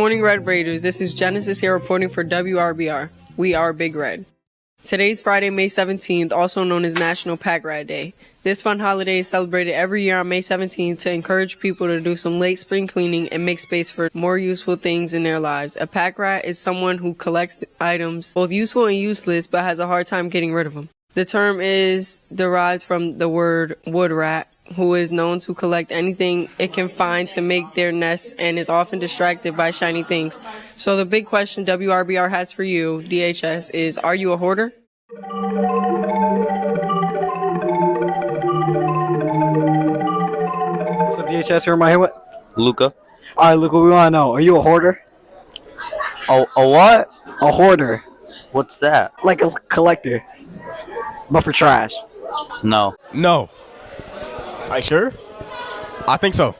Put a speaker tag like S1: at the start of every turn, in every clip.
S1: morning, Red Raiders. This is Genesis here reporting for WRBR. We are Big Red. Today's Friday, May 17th, also known as National Pack Rat Day. This fun holiday is celebrated every year on May 17th to encourage people to do some late spring cleaning and make space for more useful things in their lives. A pack rat is someone who collects items, both useful and useless, but has a hard time getting rid of them. The term is derived from the word wood rat, who is known to collect anything it can find to make their nest and is often distracted by shiny things. So the big question WRBR has for you, DHS, is are you a hoarder?
S2: What's up, DHS? Who am I here with?
S3: Luca.
S2: All right, Luca, we want to know, are you a hoarder?
S3: A what?
S2: A hoarder.
S3: What's that?
S2: Like a collector, but for trash.
S3: No.
S4: No. Are you sure? I think so.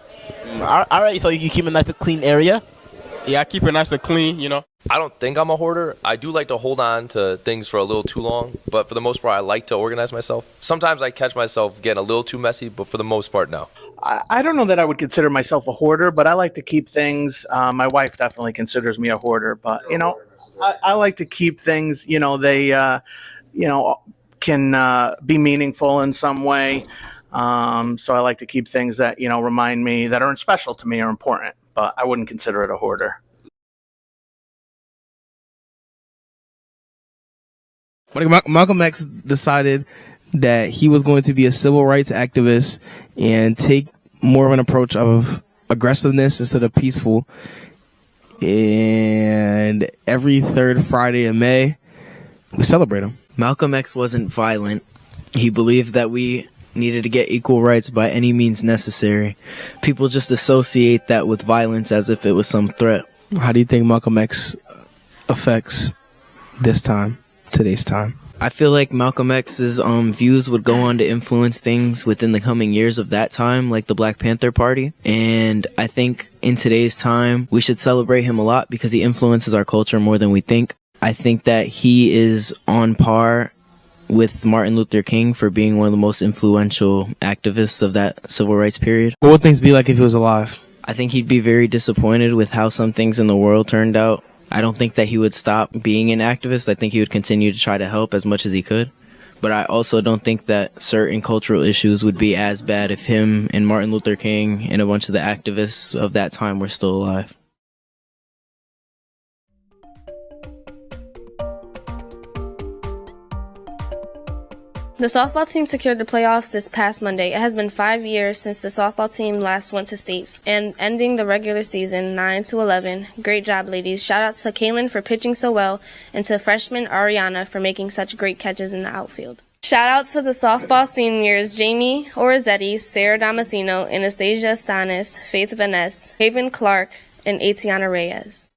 S5: All right, so you keep a nice and clean area?
S4: Yeah, I keep it nice and clean, you know.
S6: I don't think I'm a hoarder. I do like to hold on to things for a little too long, but for the most part, I like to organize myself. Sometimes I catch myself getting a little too messy, but for the most part, no.
S7: I don't know that I would consider myself a hoarder, but I like to keep things. My wife definitely considers me a hoarder, but, you know, I like to keep things, you know, they, can be meaningful in some way. So I like to keep things that, you know, remind me that are special to me or important, but I wouldn't consider it a hoarder.
S8: Malcolm X decided that he was going to be a civil rights activist and take more of an approach of aggressiveness instead of peaceful. And every third Friday in May, we celebrate him.
S9: Malcolm X wasn't violent. He believed that we needed to get equal rights by any means necessary. People just associate that with violence as if it was some threat.
S8: How do you think Malcolm X affects today's time?
S9: I feel like Malcolm X's views would go on to influence things within the coming years of that time, like the Black Panther Party. And I think in today's time, we should celebrate him a lot because he influences our culture more than we think. I think that he is on par with Martin Luther King for being one of the most influential activists of that civil rights period.
S8: What would things be like if he was alive?
S9: I think he'd be very disappointed with how some things in the world turned out. I don't think that he would stop being an activist. I think he would continue to try to help as much as he could. But I also don't think that certain cultural issues would be as bad if him and Martin Luther King and a bunch of the activists of that time were still alive.
S10: The softball team secured the playoffs this past Monday. It has been 5 years since the softball team last went to states and ending the regular season 9-11. Great job, ladies. Shout out to Kaylin for pitching so well and to freshman Ariana for making such great catches in the outfield. Shout out to the softball seniors Jamie Orizetti, Sarah Damasino, Anastasia Stanis, Faith Vaness, Haven Clark, and Atiana Reyes.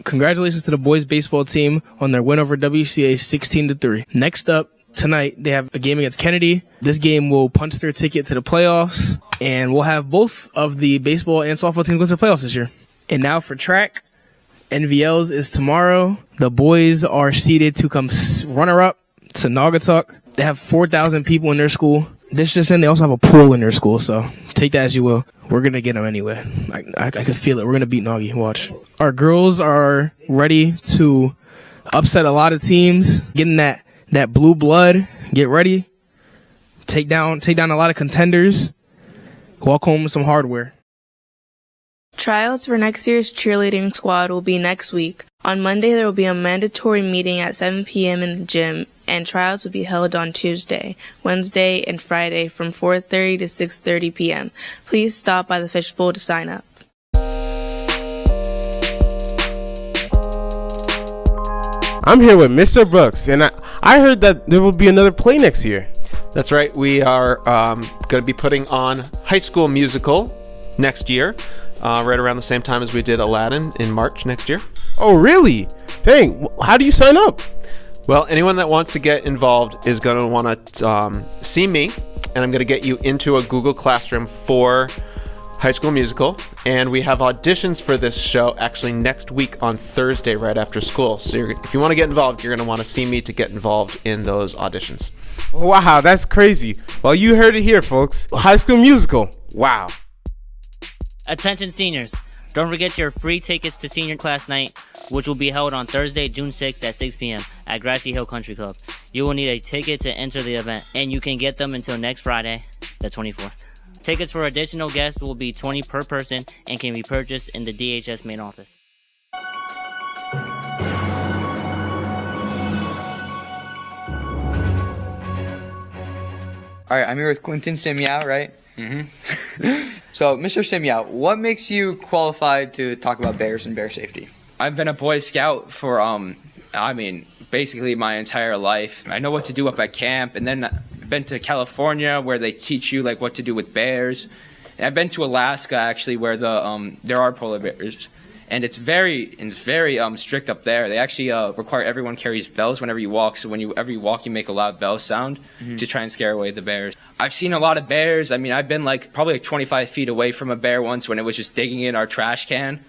S8: Congratulations to the boys baseball team on their win over WCA 16-3. Next up, tonight, they have a game against Kennedy. This game will punch their ticket to the playoffs, and we'll have both of the baseball and softball teams go to the playoffs this year. And now for track, NVLs is tomorrow. The boys are seeded to come runner-up to Naugatuck. They have 4,000 people in their school. This just in, they also have a pool in their school, so take that as you will. We're going to get them anyway. I can feel it. We're going to beat Naughty. Watch. Our girls are ready to upset a lot of teams, getting that blue blood, get ready, take down a lot of contenders, walk home with some hardware.
S11: Tryouts for next year's cheerleading squad will be next week. On Monday, there will be a mandatory meeting at 7 p.m. in the gym, and tryouts will be held on Tuesday, Wednesday, and Friday from 4:30 to 6:30 p.m. Please stop by the fishbowl to sign up.
S4: I'm here with Mr. Brooks, and I heard that there will be another play next year.
S12: That's right. We are going to be putting on High School Musical next year, right around the same time as we did Aladdin in March next year.
S4: Oh, really? Dang. How do you sign up?
S12: Well, anyone that wants to get involved is going to want to see me, and I'm going to get you into a Google Classroom for High School Musical, and we have auditions for this show actually next week on Thursday right after school. So if you want to get involved, you're going to want to see me to get involved in those auditions.
S4: Wow, that's crazy. Well, you heard it here, folks. High School Musical. Wow.
S13: Attention seniors. Don't forget your free tickets to senior class night, which will be held on Thursday, June 6th at 6 p.m. at Grassy Hill Country Club. You will need a ticket to enter the event, and you can get them until next Friday, the 24th. Tickets for additional guests will be $20 per person and can be purchased in the DHS main office.
S14: All right, I'm here with Quentin Simyao, right? Mm-hmm. So, Mr. Simyao, what makes you qualified to talk about bears and bear safety?
S15: I've been a Boy Scout for, basically my entire life. I know what to do up at camp, and then I've been to California where they teach you, like, what to do with bears. And I've been to Alaska, actually, where there are polar bears. And it's very strict up there. They actually require everyone carries bells whenever you walk. So whenever you walk, you make a loud bell sound to try and scare away the bears. I've seen a lot of bears. I mean, I've been probably 25 feet away from a bear once when it was just digging in our trash can.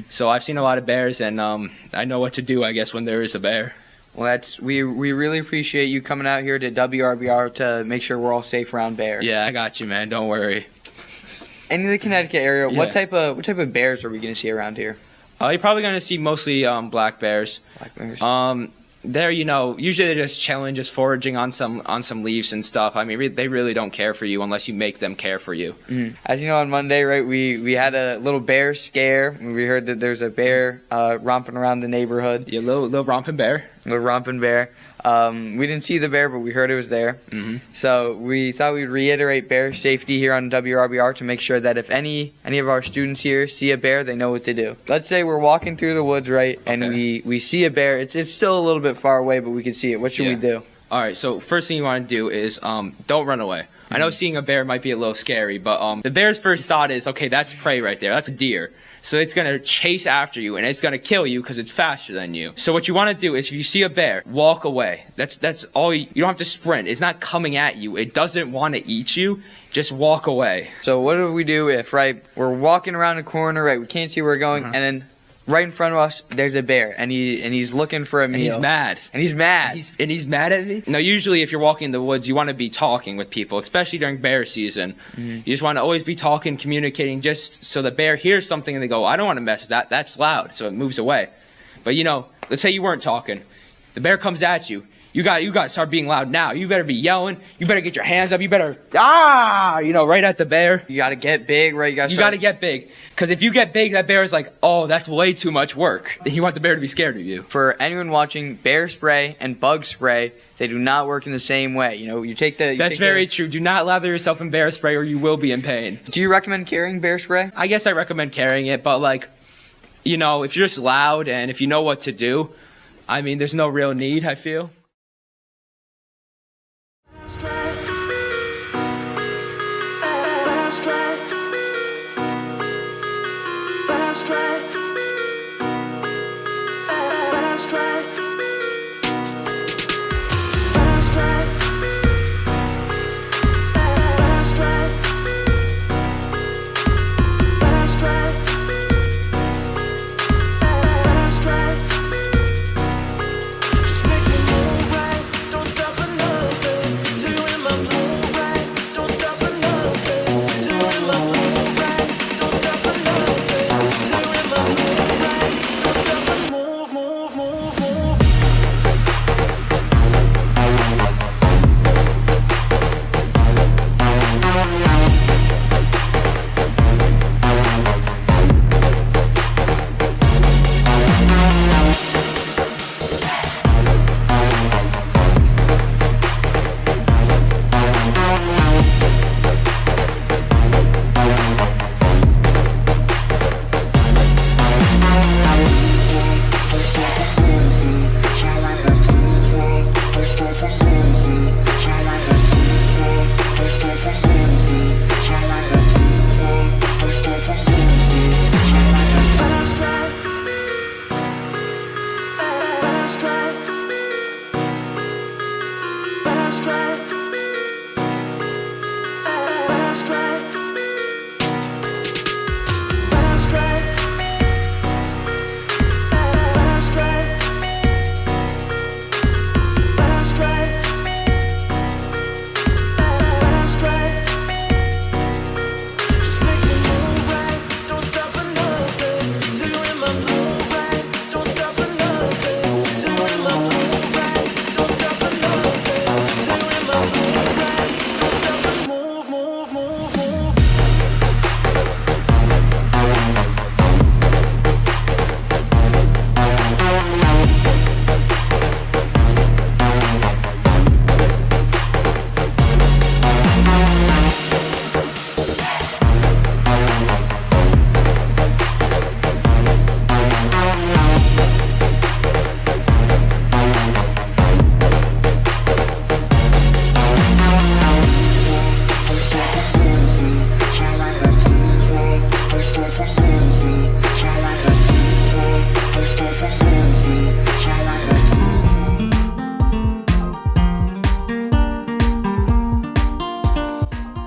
S15: So I've seen a lot of bears, and I know what to do, I guess, when there is a bear.
S14: Well, we really appreciate you coming out here to WRBR to make sure we're all safe around bears.
S15: Yeah, I got you, man. Don't worry.
S14: In the Connecticut area,
S15: Yeah.
S14: what type of bears are we going to see around here?
S15: You're probably going to see mostly black bears.
S14: Black bears.
S15: They're, usually they're just chilling, just foraging on some leaves and stuff. I mean, they really don't care for you unless you make them care for you.
S14: As you know, on Monday, right, we had a little bear scare. We heard that there's a bear romping around the neighborhood.
S15: Yeah, little romping bear.
S14: Little romping bear. We didn't see the bear, but we heard it was there. So we thought we'd reiterate bear safety here on WRBR to make sure that if any of our students here see a bear, they know what to do. Let's say we're walking through the woods, right, and we see a bear. It's still a little bit far away, but we can see it. What should we do?
S15: All right, so first thing you want to do is don't run away. I know seeing a bear might be a little scary, but the bear's first thought is, okay, that's prey right there. That's a deer. So it's going to chase after you, and it's going to kill you because it's faster than you. So what you want to do is if you see a bear, walk away. That's all. You don't have to sprint. It's not coming at you. It doesn't want to eat you. Just walk away.
S14: So what do we do if, right, we're walking around a corner, right, we can't see where we're going, and then right in front of us, there's a bear, and he's looking for a meal.
S15: And he's mad.
S14: And he's mad.
S15: And he's mad at me? No, usually if you're walking in the woods, you want to be talking with people, especially during bear season. You just want to always be talking, communicating, just so the bear hears something and they go, I don't want to mess with that. That's loud. So it moves away. But, let's say you weren't talking. The bear comes at you. You got to start being loud now. You better be yelling. You better get your hands up. You better, right at the bear.
S14: You got to get big, right?
S15: You got to get big. Because if you get big, that bear is like, oh, that's way too much work. Then you want the bear to be scared of you.
S14: For anyone watching, bear spray and bug spray, they do not work in the same way. You take the...
S15: That's very true. Do not lather yourself in bear spray or you will be in pain.
S14: Do you recommend carrying bear spray?
S15: I guess I recommend carrying it, but if you're just loud and if you know what to do, I mean, there's no real need, I feel.
S16: Just make me move.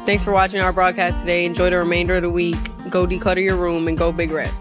S1: Thanks for watching our broadcast today. Enjoy the remainder of the week. Go declutter your room and go Big Red.